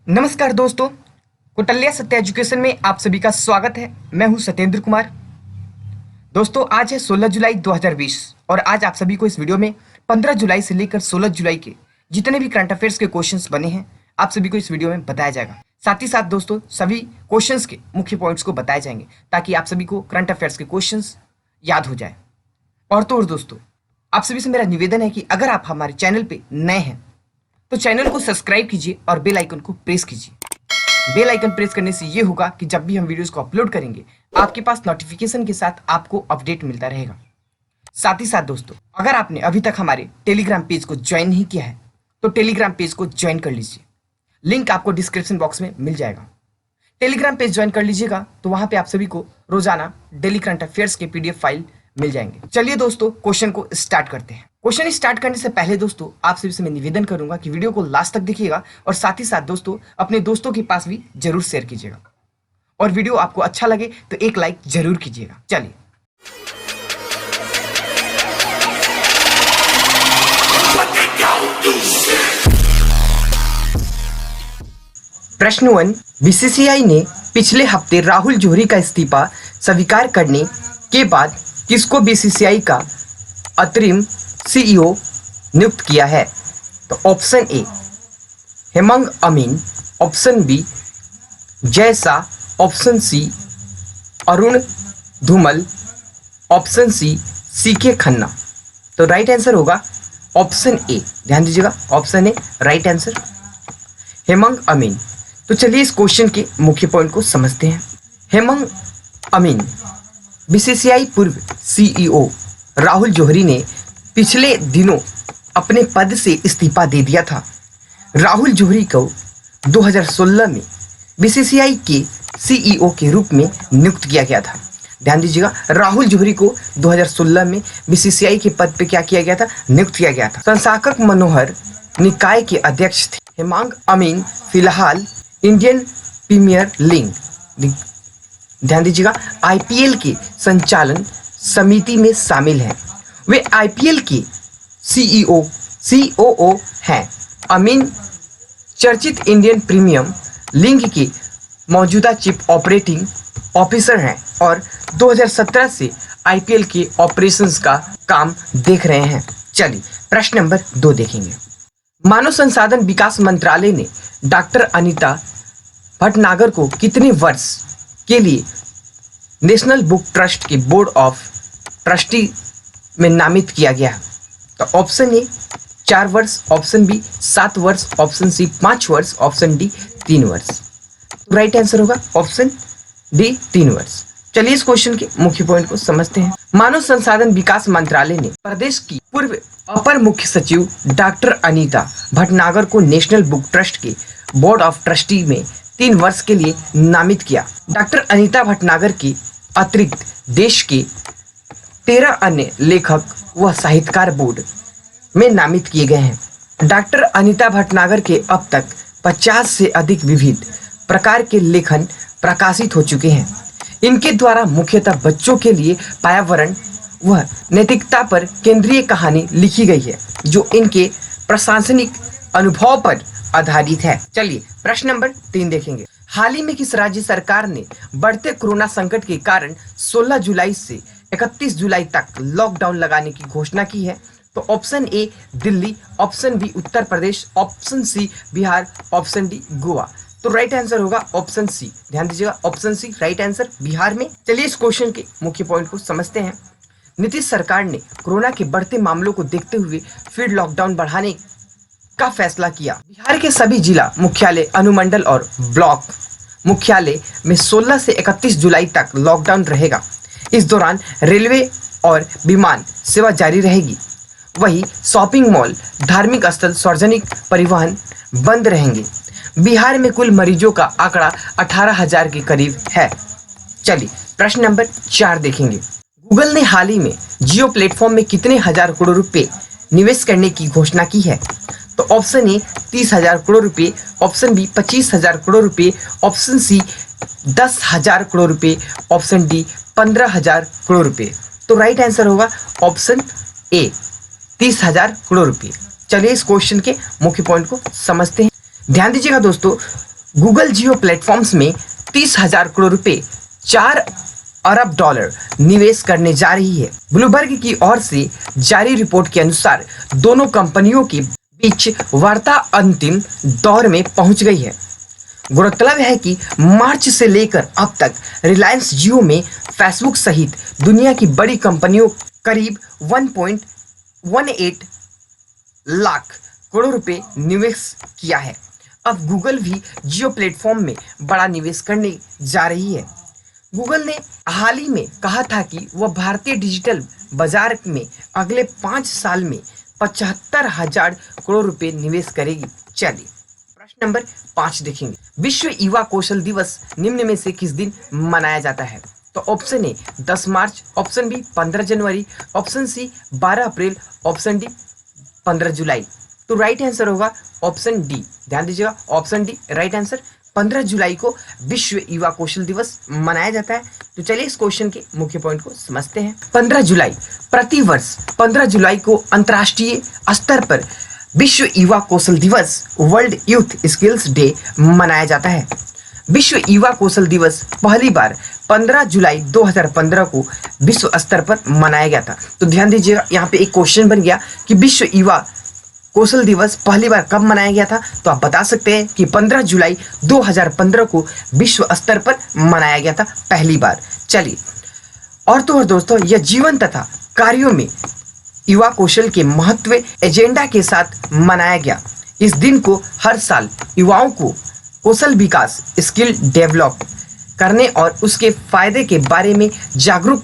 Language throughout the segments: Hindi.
नमस्कार दोस्तों, कुटल्या सत्य एजुकेशन में आप सभी का स्वागत है। मैं हूं सत्येंद्र कुमार। दोस्तों, आज है 16 जुलाई 2020 और आज आप सभी को इस वीडियो में 15 जुलाई से लेकर 16 जुलाई के जितने भी करंट अफेयर्स के क्वेश्चंस बने हैं आप सभी को इस वीडियो में बताया जाएगा। साथ ही साथ दोस्तों सभी क्वेश्चंस के मुख्य पॉइंट्स को बताए जाएंगे ताकि आप सभी को करंट अफेयर्स के क्वेश्चंस याद हो जाए। और तो और दोस्तों, आप सभी से मेरा निवेदन है कि अगर आप हमारे चैनल पे नए हैं तो चैनल को सब्सक्राइब कीजिए और बेल आइकन को प्रेस कीजिए। बेल आइकन प्रेस करने से ये होगा कि जब भी हम वीडियोस को अपलोड करेंगे आपके पास नोटिफिकेशन के साथ आपको अपडेट मिलता रहेगा। साथ ही साथ दोस्तों, अगर आपने अभी तक हमारे टेलीग्राम पेज को ज्वाइन नहीं किया है तो टेलीग्राम पेज को ज्वाइन कर लीजिए। लिंक आपको डिस्क्रिप्शन बॉक्स में मिल जाएगा। टेलीग्राम पेज ज्वाइन कर लीजिएगा तो वहां पे आप सभी को रोजाना डेली करंट अफेयर्स के पीडीएफ फाइल मिल जाएंगे। चलिए दोस्तों, क्वेश्चन को स्टार्ट करते हैं। क्वेश्चन स्टार्ट करने से पहले दोस्तों आप सभी से मैं निवेदन करूंगा कि वीडियो को लास्ट तक देखिएगा और साथ ही साथ दोस्तों अपने दोस्तों के पास भी जरूर शेयर कीजिएगा और वीडियो आपको अच्छा लगे तो एक लाइक जरूर कीजिएगा। चलिए प्रश्न 1, बीसीसीआई ने पिछले हफ्ते राहुल जौहरी का इस्तीफा स्वीकार करने के बाद किसको बीसीसीआई का अंतरिम सीईओ नियुक्त किया है? तो option A Hemang Amin, option B Jay Shah, option C Arun Dhumal, option C CK Khanna. तो राइट आंसर होगा ऑप्शन ए। ध्यान दीजिएगा, option A right answer, Hemang Amin. तो चलिए इस क्वेश्चन के मुख्य पॉइंट को समझते हैं। हेमंग अमीन बीसीसीआई पूर्व सीईओ राहुल जौहरी ने पिछले दिनों अपने पद से इस्तीफा दे दिया था। राहुल जौहरी को 2016 में बीसीसीआई के सीईओ के रूप में नियुक्त किया गया था। ध्यान दीजिएगा, राहुल जौहरी को 2016 में बीसीसीआई के पद पे क्या किया गया था? नियुक्त किया गया था। संस्थापक मनोहर निकाय के अध्यक्ष थे। हेमंग अमीन फिलहाल इंडियन प्रीमियर लीग, ध्यान दीजिएगा, आईपीएल के संचालन समिति में शामिल हैं। वे आईपीएल के सीओओ हैं। अमीन चर्चित इंडियन प्रीमियर लीग के मौजूदा चीफ ऑपरेटिंग ऑफिसर हैं और 2017 से आईपीएल के ऑपरेशंस का काम देख रहे हैं। चलिए प्रश्न नंबर 2 देखेंगे। मानव संसाधन विकास मंत्रालय ने डॉक्टर अनीता भटनागर को कितने वर्ष के लिए नेशनल बुक ट्रस्ट के बोर्ड ऑफ ट्रस्टी में नामित किया गया? तो ऑप्शन ए 4 वर्ष, ऑप्शन बी 7 वर्ष, ऑप्शन सी 5 वर्ष, ऑप्शन डी 3 वर्ष। तो राइट आंसर होगा ऑप्शन डी 3 वर्ष। चलिए इस क्वेश्चन के मुख्य पॉइंट को समझते हैं। मानव संसाधन विकास मंत्रालय ने प्रदेश की पूर्व अपर मुख्य सचिव डॉक्टर अनीता भटनागर को नेशनल बुक ट्रस्ट के बोर्ड ऑफ ट्रस्टी में 3 वर्ष के लिए नामित किया। डॉक्टर अनीता भटनागर के अतिरिक्त देश के 13 अन्य लेखक व साहित्यकार बोर्ड में नामित किए गए हैं। डॉक्टर अनीता भटनागर के अब तक 50 से अधिक विविध प्रकार के लेखन प्रकाशित हो चुके हैं। इनके द्वारा मुख्यतः बच्चों के लिए पर्यावरण व नैतिकता पर केंद्रीय कहानी लिखी गई है जो इनके प्रशासनिक अनुभव पर आधारित है। चलिए प्रश्न नंबर 3 देखेंगे। हाल ही में किस राज्य सरकार ने बढ़ते कोरोना संकट के कारण 16 जुलाई से 31 जुलाई तक लॉकडाउन लगाने की घोषणा की है? तो option A Delhi, option B Uttar Pradesh, option C Bihar, option D Goa. तो राइट आंसर होगा ऑप्शन सी। ध्यान दीजिएगा, option C right answer, Bihar में। चलिए इस क्वेश्चन के मुख्य पॉइंट को समझते हैं। नीतीश सरकार ने कोरोना के बढ़ते मामलों को देखते हुए फिर लॉकडाउन बढ़ाने का फैसला किया। बिहार के सभी जिला मुख्यालय, अनुमंडल और ब्लॉक मुख्यालय में 16 से 31 जुलाई तक लॉकडाउन रहेगा। इस दौरान रेलवे और विमान सेवा जारी रहेगी। वहीं शॉपिंग मॉल, धार्मिक स्थल, सार्वजनिक परिवहन बंद रहेंगे। बिहार में कुल मरीजों का आंकड़ा 18,000 के करीब है। चलिए प्रश्न नंबर 4 देखेंगे। गूगल ने हाल ही में जियो प्लेटफॉर्म में कितने हजार करोड़ रुपए निवेश करने की घोषणा की है? तो ऑप्शन ए 30,000 करोड़ रुपए, ऑप्शन बी 25,000 करोड़ रुपए, ऑप्शन सी 10,000 करोड़ रुपए, ऑप्शन डी 15,000 करोड़ रुपए। तो राइट आंसर होगा ऑप्शन ए 30,000 करोड़ रुपए। चलिए इस क्वेश्चन के मुख्य पॉइंट को समझते हैं। ध्यान दीजिएगा दोस्तों, गूगल जियो प्लेटफॉर्म्स में 30,000 करोड़ रुपए 4 अरब डॉलर निवेश करने जा रही है। ब्लूमबर्ग की ओर से जारी रिपोर्ट के अनुसार दोनों कंपनियों के बीच वार्ता अंतिम दौर में पहुंच गई है। गौरतलब है कि मार्च से लेकर अब तक रिलायंस जियो में फेसबुक सहित दुनिया की बड़ी कंपनियों करीब 1.18 लाख करोड़ रुपए निवेश किया है। अब गूगल भी जियो प्लेटफॉर्म में बड़ा निवेश करने जा रही है। गूगल ने हाल ही में कहा था कि वह भारतीय डिजिटल बाजार में अगले 5 साल में 75,000 करोड़ रुपए निवेश करेगी। चलिए प्रश्न नंबर 5 देखेंगे। विश्व युवा कौशल दिवस निम्न में से किस दिन मनाया जाता है? तो option A 10 March, option B 15 जनवरी, option C 12 April, option D 15 जुलाई। तो राइट आंसर होगा ऑप्शन डी। ध्यान दीजिएगा, ऑप्शन डी राइट आंसर। 15 जुलाई को विश्व युवा कौशल दिवस मनाया जाता है। तो चलिए इस क्वेश्चन के मुख्य पॉइंट को समझते हैं। 15 जुलाई प्रति वर्ष 15 जुलाई को अंतर्राष्ट्रीय स्तर पर विश्व युवा कौशल दिवस वर्ल्ड यूथ स्किल्स डे मनाया जाता है। विश्व युवा कौशल दिवस पहली बार 15 जुलाई 2015 को विश्व स्तर पर मनाया गया था। तो ध्यान दीजिएगा, यहाँ पे एक क्वेश्चन बन गया कि विश्व युवा कौशल दिवस पहली बार कब मनाया गया था? तो आप बता सकते हैं कि 15 जुलाई 2015 को विश्व स्तर पर मनाया गया था पहली बार। चलिए और तो और दोस्तों, यह जीवन तथा कार्यों में युवा कौशल के महत्व एजेंडा के साथ मनाया गया। इस दिन को हर साल युवाओं को कौशल विकास स्किल डेवलप करने और उसके फायदे के बारे में जागरूक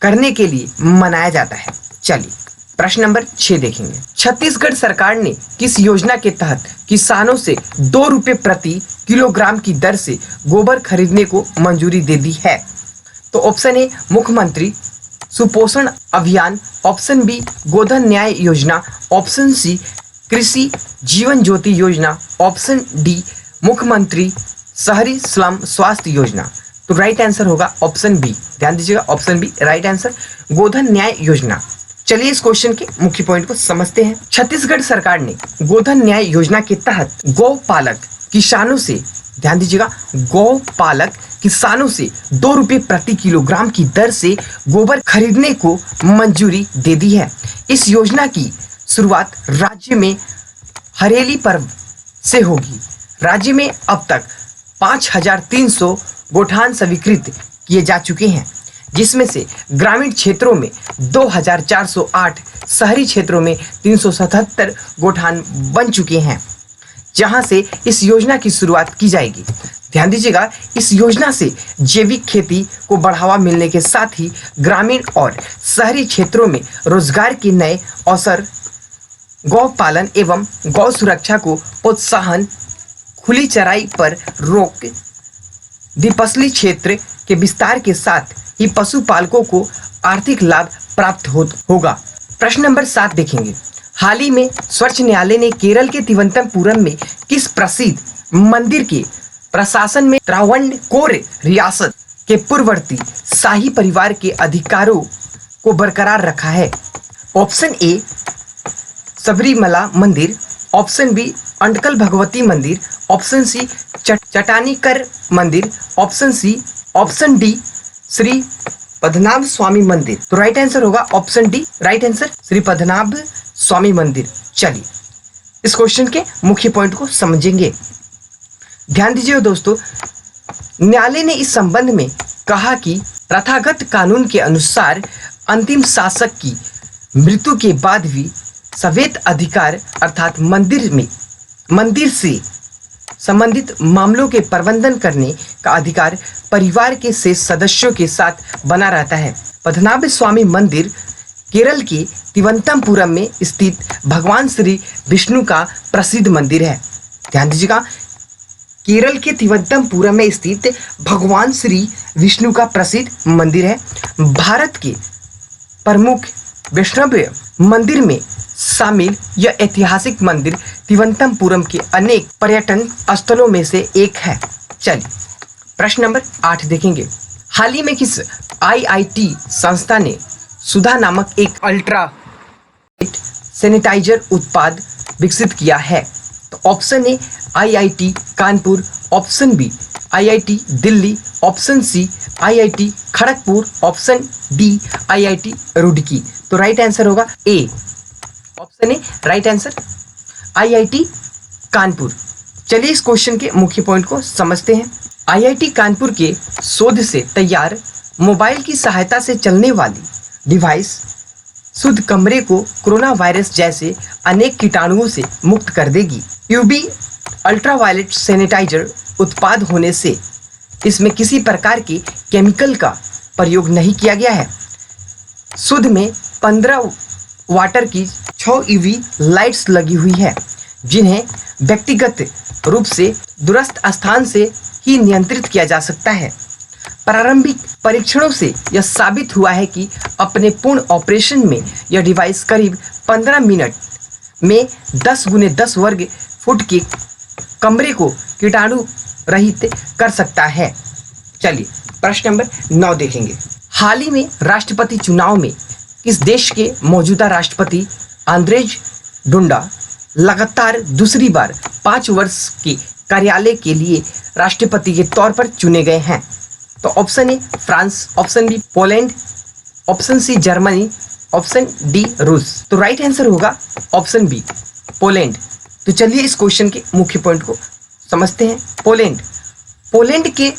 करने के लिए मनाया जाता है। चलिए प्रश्न नंबर 6 देखेंगे। छत्तीसगढ़ सरकार ने किस योजना के तहत किसानों से 2 रुपये प्रति किलोग्राम की दर से गोबर खरीदने को मंजूरी दे दी है? तो ऑप्शन ए मुख्यमंत्री सुपोषण अभियान, ऑप्शन बी गोधन न्याय योजना, ऑप्शन सी कृषि जीवन ज्योति योजना, ऑप्शन डी मुख्यमंत्री शहरी स्लम स्वास्थ्य योजना। तो राइट आंसर होगा ऑप्शन बी। ध्यान दीजिएगा, ऑप्शन बी राइट आंसर, गोधन न्याय योजना। चलिए इस क्वेश्चन के मुख्य पॉइंट को समझते हैं। छत्तीसगढ़ सरकार ने गोधन न्याय योजना के तहत गौपालक किसानों से, ध्यान दीजिएगा, गौपालक किसानों से 2 रुपये प्रति किलोग्राम की दर से गोबर खरीदने को मंजूरी दे दी है। इस योजना की शुरुआत राज्य में हरेली पर्व से होगी। राज्य में अब तक 5,300 गोठान स्वीकृत किए जा चुके हैं, जिसमें से ग्रामीण क्षेत्रों में 2,408, शहरी क्षेत्रों में 377 गोठान बन चुके हैं, जहां से इस योजना की शुरुआत की जाएगी। ध्यान दीजिएगा, इस योजना से जैविक खेती को बढ़ावा मिलने के साथ ही ग्रामीण और शहरी क्षेत्रों में रोजगार के नए अवसर, गौ पालन एवं गौ सुरक्षा को प्रोत्साहन, खुली चराई पर रोक, द्विफसली क्षेत्र के विस्तार के साथ ही पशुपालकों को आर्थिक लाभ प्राप्त होगा। प्रश्न नंबर 7 देखेंगे। हाल ही में सर्वोच्च न्यायालय ने केरल के तिरुवनंतपुरम में किस प्रसिद्ध मंदिर के प्रशासन में त्रावणकोर रियासत के पूर्ववर्ती शाही परिवार के अधिकारों को बरकरार रखा है? ऑप्शन ए सबरीमला मंदिर, ऑप्शन बी अंडकल भगवती मंदिर, ऑप्शन सी चटानीकर मंदिर, ऑप्शन डी श्री पद्मनाभ स्वामी मंदिर। तो राइट आंसर होगा option D right answer, Shri Padmanabha Swamy मंदिर। चलिए इस क्वेश्चन के मुख्य पॉइंट को समझेंगे। ध्यान दीजिए दोस्तों, न्यायालय ने इस संबंध में कहा कि प्रथागत कानून के अनुसार अंतिम शासक की मृत्यु के बाद भी सवैत अधिकार अर्थात मंदिर से संबंधित मामलों के प्रबंधन करने का अधिकार परिवार के शेष सदस्यों के साथ बना रहता है। पद्मनाभ स्वामी मंदिर केरल के तिरुवनंतपुरम में स्थित भगवान श्री विष्णु का प्रसिद्ध मंदिर है। ध्यान दीजिएगा, केरल के तिरुवनंतपुरम में स्थित भगवान श्री विष्णु का प्रसिद्ध मंदिर है। भारत के प्रमुख वैष्णव मंदिर में शामिल यह ऐतिहासिक मंदिर तिरुवनंतपुरम के अनेक पर्यटन स्थलों में से एक है। चलिए प्रश्न नंबर 8 देखेंगे। हाल ही में किस IIT संस्था ने सुधा नामक एक अल्ट्रा सैनिटाइजर उत्पाद विकसित किया है? तो option A IIT Kanpur, option B IIT Delhi, option C IIT Kharagpur, option D IIT Roorkee. तो राइट आंसर होगा A, option A right answer IIT Kanpur. चलिए इस क्वेश्चन के मुख्य पॉइंट को समझते हैं। आईआईटी कानपुर के शोध से तैयार मोबाइल की सहायता से चलने वाली डिवाइस शुद्ध कमरे को कोरोना वायरस जैसे अनेक कीटाणुओं से मुक्त कर देगी। यूवी अल्ट्रावायलेट सैनिटाइजर उत्पाद होने से इसमें किसी प्रकार के केमिकल का प्रयोग नहीं किया गया है। शुद्ध में 15 वाटर की 6 यूवी लाइट्स लगी हुई है, जिन्हें व्यक्तिगत रूप से दूरस्थ स्थान से ही नियंत्रित किया जा सकता है। प्रारंभिक परीक्षणों से यह साबित हुआ है कि अपने पूर्ण ऑपरेशन में यह डिवाइस करीब 15 मिनट में 10 × 10 वर्ग फुट के कमरे को कीटाणु रहित कर सकता है। चलिए प्रश्न नंबर 9 देखेंगे। हाल ही में राष्ट्रपति चुनाव में किस देश के मौजूदा राष्ट्रपति आंद्रेज डुंडा लगातार दूसरी बार 5 वर्ष के कार्यालय के लिए राष्ट्रपति के तौर पर चुने गए हैं? तो option A France, option B Poland, option C Germany, option D रूस। तो राइट आंसर होगा ऑप्शन बी पोलैंड। तो चलिए इस क्वेश्चन के मुख्य पॉइंट को समझते हैं। पोलैंड के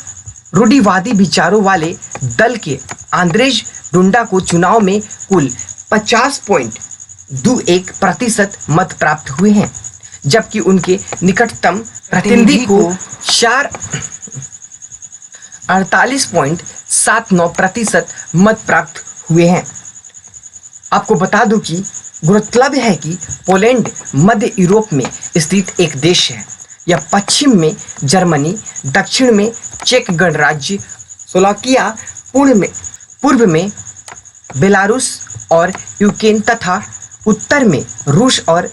रूढ़िवादी विचारों वाले दल के आंद्रेज डुंडा को चुनाव में कुल 50.21% मत प्राप्त हुए हैं, जबकि उनके निकटतम प्रतिद्वंदी को 48.79% मत प्राप्त हुए हैं। आपको बता दूं कि गौरतलब है कि पोलैंड मध्य यूरोप में स्थित एक देश है। यह पश्चिम में जर्मनी, दक्षिण में चेक गणराज्य, स्लोवाकिया, पूर्व में बेलारूस और यूक्रेन तथा उत्तर में रूस और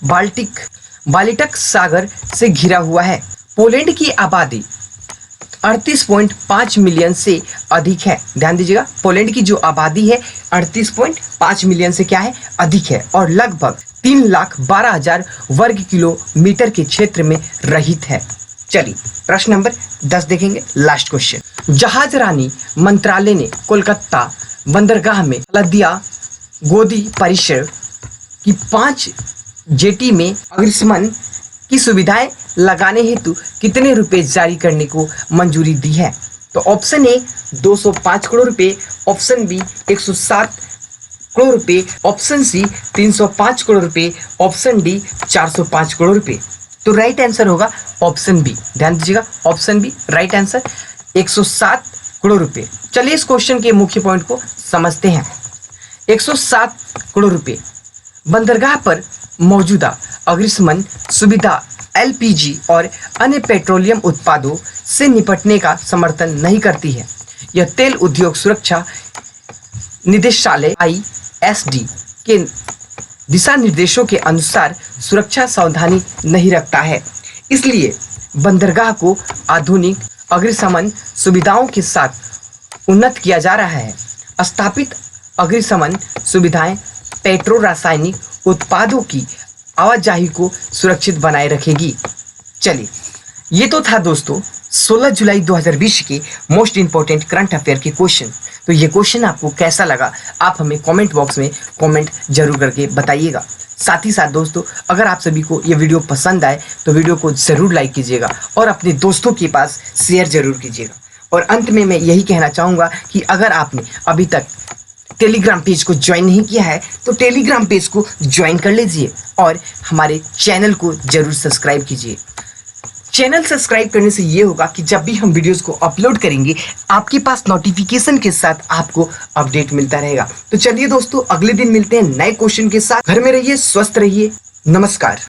बाल्टिक सागर से घिरा हुआ है। पोलैंड की आबादी 38.5 मिलियन से अधिक है। ध्यान दीजिएगा, पोलैंड की जो आबादी है 38.5 मिलियन से क्या है, अधिक है, और लगभग 3,12,000 वर्ग किलोमीटर के क्षेत्र में रहित है। चलिए प्रश्न नंबर 10 देखेंगे, लास्ट क्वेश्चन। जहाज रानी मंत्रालय ने कोलकाता बंदरगाह में हल्दिया गोदी परिसर की 5 जेटी में अग्निशमन की सुविधाएं लगाने हेतु कितने रुपए जारी करने को मंजूरी दी है? तो ऑप्शन ए 205 करोड़ रुपए, ऑप्शन बी 107 करोड़ रुपए, ऑप्शन सी 305 करोड़ रुपए, ऑप्शन डी 405 करोड़ रुपए। तो राइट आंसर होगा ऑप्शन बी। ध्यान दीजिएगा, option B right answer 107 crore रुपए। चलिए इस क्वेश्चन के मुख्य पॉइंट को समझते हैं। 107 करोड़ रुपए बंदरगाह पर मौजूदा अग्निशमन सुविधा एलपीजी और अन्य पेट्रोलियम उत्पादों से निपटने का समर्थन नहीं करती है। यह तेल उद्योग सुरक्षा निदेशालय ISD के दिशा निर्देशों के अनुसार सुरक्षा सावधानी नहीं रखता है। इसलिए बंदरगाह को आधुनिक अग्निशमन सुविधाओं के साथ उन्नत किया जा रहा है। स्थापित अग्निशमन सुविधाएं पेट्रो रासायनिक उत्पादों की आवाजाही को सुरक्षित बनाए रखेगी। चलिए ये तो था दोस्तों 16 जुलाई 2020 के मोस्ट इंपॉर्टेंट करंट अफेयर के क्वेश्चन। तो ये क्वेश्चन आपको कैसा लगा आप हमें कमेंट बॉक्स में कमेंट जरूर करके बताइएगा। साथ ही साथ दोस्तों अगर आप सभी को ये वीडियो पसंद आए तो वीडियो को ज़रूर लाइक कीजिएगा और अपने दोस्तों के पास शेयर जरूर कीजिएगा। और अंत में मैं यही कहना चाहूँगा कि अगर आपने अभी तक टेलीग्राम पेज को ज्वाइन नहीं किया है तो टेलीग्राम पेज को ज्वाइन कर लीजिए और हमारे चैनल को जरूर सब्सक्राइब कीजिए। चैनल सब्सक्राइब करने से ये होगा कि जब भी हम वीडियोस को अपलोड करेंगे आपके पास नोटिफिकेशन के साथ आपको अपडेट मिलता रहेगा। तो चलिए दोस्तों अगले दिन मिलते हैं नए क्वेश्चन के साथ। घर में रहिए, स्वस्थ रहिए, नमस्कार।